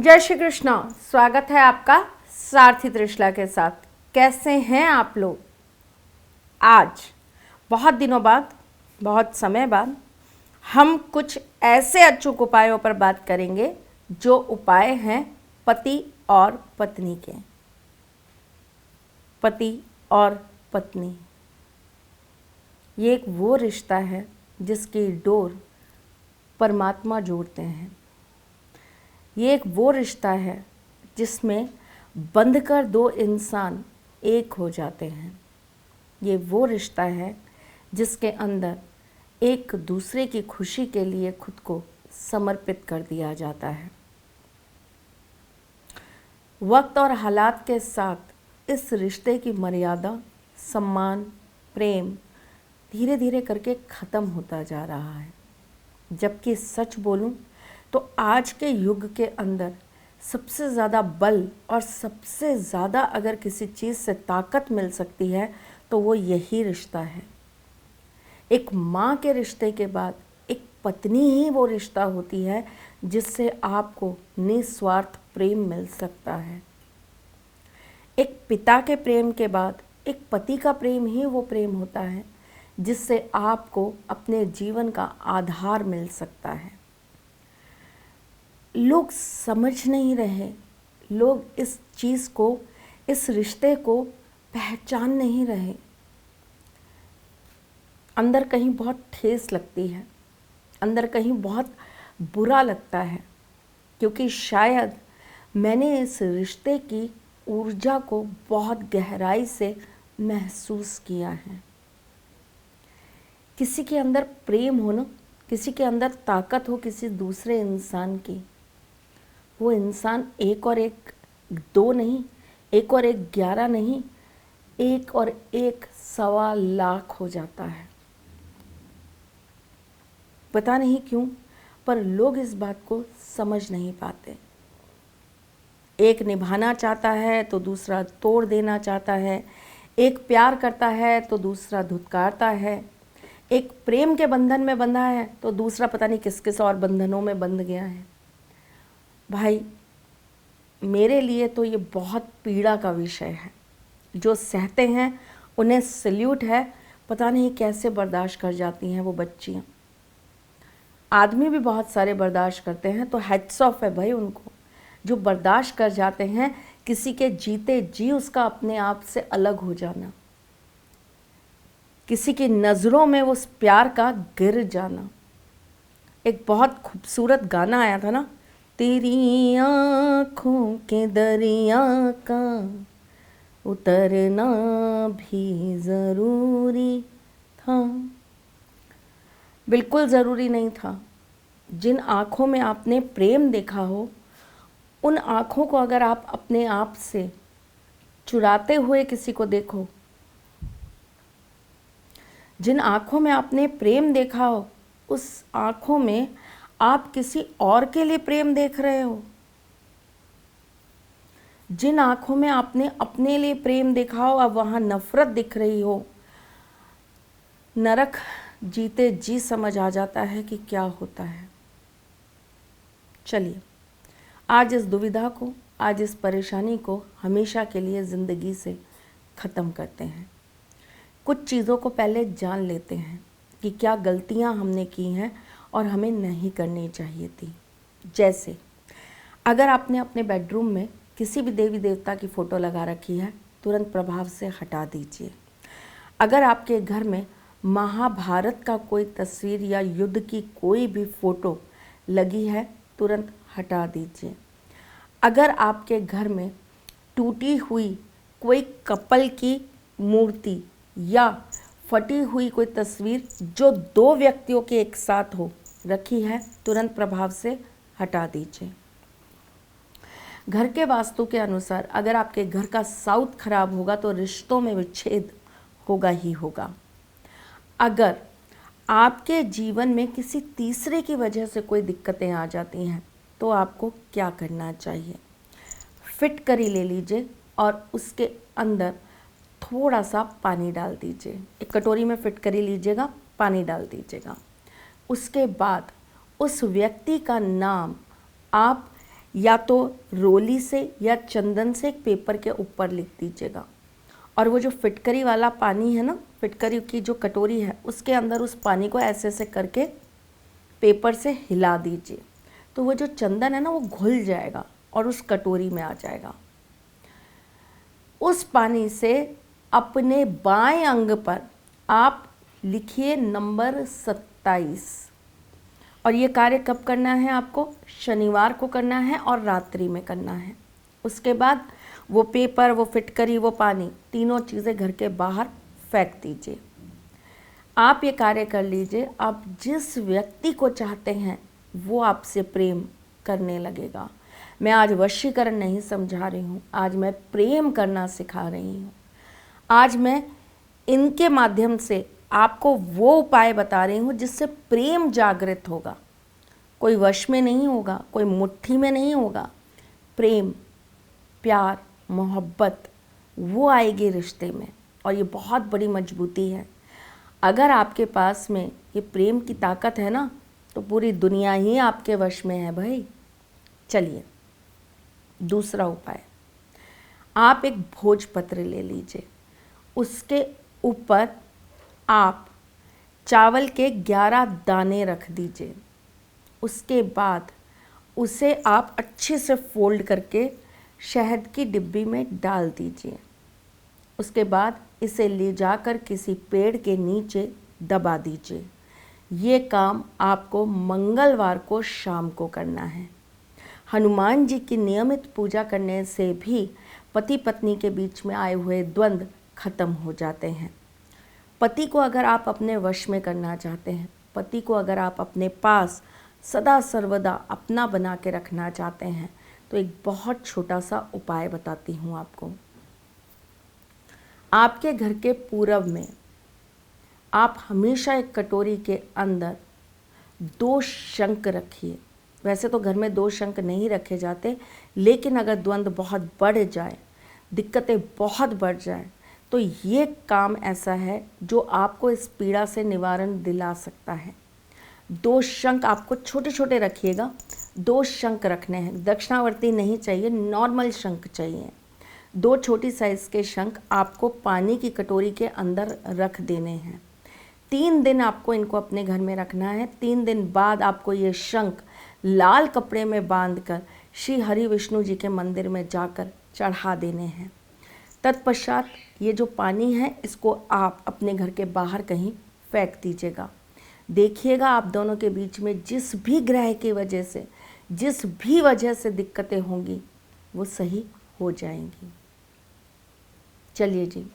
जय श्री कृष्ण। स्वागत है आपका सारथी त्रिशला के साथ। कैसे हैं आप लोग? आज बहुत दिनों बाद, बहुत समय बाद हम कुछ ऐसे अचूक उपायों पर बात करेंगे जो उपाय हैं पति और पत्नी के। पति और पत्नी ये एक वो रिश्ता है जिसकी डोर परमात्मा जोड़ते हैं। ये एक वो रिश्ता है जिसमें बंधकर दो इंसान एक हो जाते हैं। ये वो रिश्ता है जिसके अंदर एक दूसरे की खुशी के लिए खुद को समर्पित कर दिया जाता है। वक्त और हालात के साथ इस रिश्ते की मर्यादा, सम्मान, प्रेम धीरे धीरे करके ख़त्म होता जा रहा है। जबकि सच बोलूं तो आज के युग के अंदर सबसे ज़्यादा बल और सबसे ज़्यादा अगर किसी चीज़ से ताकत मिल सकती है तो वो यही रिश्ता है। एक माँ के रिश्ते के बाद एक पत्नी ही वो रिश्ता होती है जिससे आपको निस्वार्थ प्रेम मिल सकता है। एक पिता के प्रेम के बाद एक पति का प्रेम ही वो प्रेम होता है जिससे आपको अपने जीवन का आधार मिल सकता है। लोग समझ नहीं रहे, लोग इस चीज़ को, इस रिश्ते को पहचान नहीं रहे। अंदर कहीं बहुत ठेस लगती है, अंदर कहीं बहुत बुरा लगता है, क्योंकि शायद मैंने इस रिश्ते की ऊर्जा को बहुत गहराई से महसूस किया है। किसी के अंदर प्रेम हो ना, किसी के अंदर ताकत हो किसी दूसरे इंसान की, वो इंसान एक और एक दो नहीं, एक और एक 11 नहीं, एक और एक 1.25 लाख हो जाता है। पता नहीं क्यों, पर लोग इस बात को समझ नहीं पाते। एक निभाना चाहता है तो दूसरा तोड़ देना चाहता है, एक प्यार करता है तो दूसरा धुतकारता है, एक प्रेम के बंधन में बंधा है तो दूसरा पता नहीं किस किस और बंधनों में बंध गया है। भाई, मेरे लिए तो ये बहुत पीड़ा का विषय है। जो सहते हैं उन्हें सल्यूट है, पता नहीं कैसे बर्दाश्त कर जाती हैं वो बच्चियाँ। आदमी भी बहुत सारे बर्दाश्त करते हैं, तो हेड्स ऑफ है भाई उनको, जो बर्दाश्त कर जाते हैं किसी के जीते जी उसका अपने आप से अलग हो जाना, किसी की नज़रों में उस प्यार का गिर जाना। एक बहुत खूबसूरत गाना आया था ना, तेरी आँखों के दरिया का उतरना भी ज़रूरी था। बिल्कुल ज़रूरी नहीं था। जिन आँखों में आपने प्रेम देखा हो, उन आँखों को अगर आप अपने आप से चुराते हुए किसी को देखो, जिन आँखों में आपने प्रेम देखा हो, उस आँखों में आप किसी और के लिए प्रेम देख रहे हो। जिन आँखों में आपने अपने लिए प्रेम देखा हो, अब वहाँ नफ़रत दिख रही हो, नरक जीते जी समझ आ जाता है कि क्या होता है। चलिए, आज इस दुविधा को, आज इस परेशानी को हमेशा के लिए ज़िंदगी से ख़त्म करते हैं। कुछ चीज़ों को पहले जान लेते हैं कि क्या गलतियां हमने की हैं और हमें नहीं करनी चाहिए थी। जैसे अगर आपने अपने बेडरूम में किसी भी देवी देवता की फ़ोटो लगा रखी है, तुरंत प्रभाव से हटा दीजिए। अगर आपके घर में महाभारत का कोई तस्वीर या युद्ध की कोई भी फ़ोटो लगी है, तुरंत हटा दीजिए। अगर आपके घर में टूटी हुई कोई कपल की मूर्ति या फटी हुई कोई तस्वीर जो 2 व्यक्तियों के एक साथ हो रखी है, तुरंत प्रभाव से हटा दीजिए। घर के वास्तु के अनुसार अगर आपके घर का साउथ खराब होगा तो रिश्तों में विच्छेद होगा ही होगा। अगर आपके जीवन में किसी तीसरे की वजह से कोई दिक्कतें आ जाती हैं तो आपको क्या करना चाहिए? फिटकरी ले लीजिए और उसके अंदर थोड़ा सा पानी डाल दीजिए। एक कटोरी में फिटकरी लीजिएगा, पानी डाल दीजिएगा। उसके बाद उस व्यक्ति का नाम आप या तो रोली से या चंदन से एक पेपर के ऊपर लिख दीजिएगा। और वो जो फिटकरी वाला पानी है ना, फिटकरी की जो कटोरी है, उसके अंदर उस पानी को ऐसे ऐसे करके पेपर से हिला दीजिए, तो वो जो चंदन है ना वो घुल जाएगा और उस कटोरी में आ जाएगा। उस पानी से अपने बाएं अंग पर आप लिखिए नंबर 27। और ये कार्य कब करना है आपको? शनिवार को करना है और रात्रि में करना है। उसके बाद वो पेपर, वो फिटकरी, वो पानी, तीनों चीज़ें घर के बाहर फेंक दीजिए। आप ये कार्य कर लीजिए, आप जिस व्यक्ति को चाहते हैं वो आपसे प्रेम करने लगेगा। मैं आज वशीकरण नहीं समझा रही हूँ, आज मैं प्रेम करना सिखा रही हूँ। आज मैं इनके माध्यम से आपको वो उपाय बता रही हूँ जिससे प्रेम जागृत होगा। कोई वश में नहीं होगा, कोई मुट्ठी में नहीं होगा। प्रेम, प्यार, मोहब्बत वो आएगी रिश्ते में, और ये बहुत बड़ी मजबूती है। अगर आपके पास में ये प्रेम की ताकत है ना, तो पूरी दुनिया ही आपके वश में है भाई। चलिए दूसरा उपाय, आप एक भोजपत्र ले लीजिए, उसके ऊपर आप चावल के 11 दाने रख दीजिए। उसके बाद उसे आप अच्छे से फोल्ड करके शहद की डिब्बी में डाल दीजिए। उसके बाद इसे ले जाकर किसी पेड़ के नीचे दबा दीजिए। ये काम आपको मंगलवार को शाम को करना है। हनुमान जी की नियमित पूजा करने से भी पति पत्नी के बीच में आए हुए द्वंद्व खत्म हो जाते हैं। पति को अगर आप अपने वश में करना चाहते हैं, पति को अगर आप अपने पास सदा सर्वदा अपना बना के रखना चाहते हैं, तो एक बहुत छोटा सा उपाय बताती हूँ आपको। आपके घर के पूरब में आप हमेशा एक कटोरी के अंदर 2 शंख रखिए। वैसे तो घर में 2 शंख नहीं रखे जाते, लेकिन अगर द्वंद्व बहुत बढ़ जाए, दिक्कतें बहुत बढ़ जाए, तो ये काम ऐसा है जो आपको इस पीड़ा से निवारण दिला सकता है। 2 शंख आपको छोटे छोटे रखिएगा, 2 शंख रखने हैं। दक्षिणावर्ती नहीं चाहिए, नॉर्मल शंख चाहिए। 2 छोटी साइज़ के शंख आपको पानी की कटोरी के अंदर रख देने हैं। 3 दिन आपको इनको अपने घर में रखना है। 3 दिन बाद आपको ये शंख लाल कपड़े में बांधकर श्री हरि विष्णु जी के मंदिर में जाकर चढ़ा देने हैं। तत्पश्चात ये जो पानी है इसको आप अपने घर के बाहर कहीं फेंक दीजिएगा। देखिएगा आप दोनों के बीच में जिस भी ग्रह की वजह से, जिस भी वजह से दिक्कतें होंगी, वो सही हो जाएंगी। चलिए जी,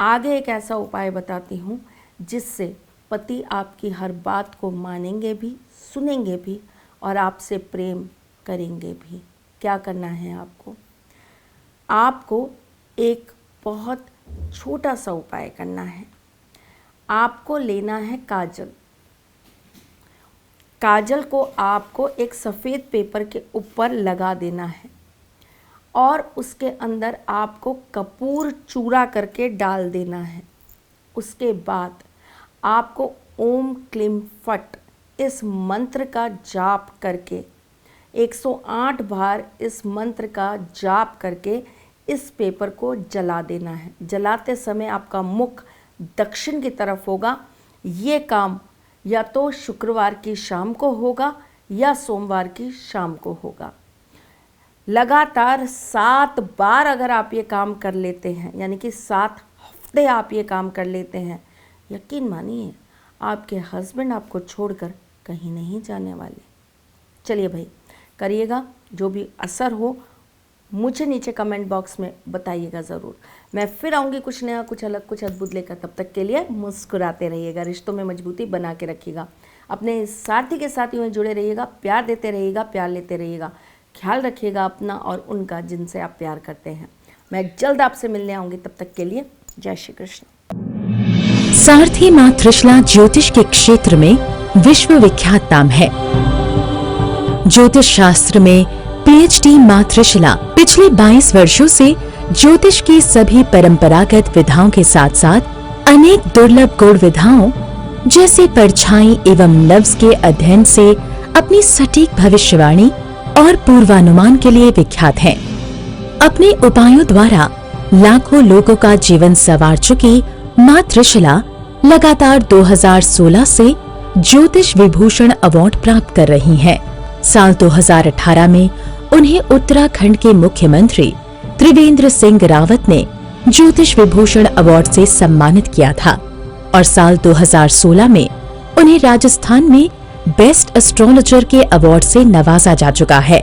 आगे एक ऐसा उपाय बताती हूँ जिससे पति आपकी हर बात को मानेंगे भी, सुनेंगे भी और आपसे प्रेम करेंगे भी। क्या करना है आपको? आपको एक बहुत छोटा सा उपाय करना है। आपको लेना है काजल। काजल को आपको एक सफ़ेद पेपर के ऊपर लगा देना है और उसके अंदर आपको कपूर चूरा करके डाल देना है। उसके बाद आपको ओम क्लीम फट इस मंत्र का जाप करके 108 बार इस मंत्र का जाप करके इस पेपर को जला देना है। जलाते समय आपका मुख दक्षिण की तरफ होगा। ये काम या तो शुक्रवार की शाम को होगा या सोमवार की शाम को होगा। लगातार 7 बार अगर आप ये काम कर लेते हैं, यानी कि 7 हफ्ते आप ये काम कर लेते हैं, यकीन मानिए आपके हस्बैंड आपको छोड़कर कहीं नहीं जाने वाले। चलिए भाई, करिएगा। जो भी असर हो मुझे नीचे कमेंट बॉक्स में बताइएगा ज़रूर। मैं फिर आऊँगी कुछ नया, कुछ अलग, कुछ अद्भुत लेकर। तब तक के लिए मुस्कुराते रहिएगा, रिश्तों में मजबूती बना के रखिएगा, अपने साथी के साथ में जुड़े रहिएगा, प्यार देते रहिएगा, प्यार लेते रहिएगा। ख्याल रखिएगा अपना और उनका जिनसे आप प्यार करते हैं। मैं जल्द आपसे मिलने आऊँगी, तब तक के लिए जय श्री कृष्ण। सारथी मां त्रिशला ज्योतिष के क्षेत्र में विश्वविख्यात नाम है। ज्योतिष शास्त्र में पीएचडी मां त्रिशला पिछले 22 वर्षों से ज्योतिष की सभी परंपरागत विधाओं के साथ साथ अनेक दुर्लभ गुण विधाओं जैसे परछाई एवं लफ्ज के अध्ययन से अपनी सटीक भविष्यवाणी और पूर्वानुमान के लिए विख्यात हैं। अपने उपायों द्वारा लाखों लोगों का जीवन संवार चुकी मां त्रिशला लगातार 2016 से ज्योतिष विभूषण अवार्ड प्राप्त कर रही हैं। साल 2018 में उन्हें उत्तराखंड के मुख्यमंत्री त्रिवेंद्र सिंह रावत ने ज्योतिष विभूषण अवार्ड से सम्मानित किया था और साल 2016 में उन्हें राजस्थान में बेस्ट एस्ट्रोलॉजर के अवार्ड से नवाजा जा चुका है।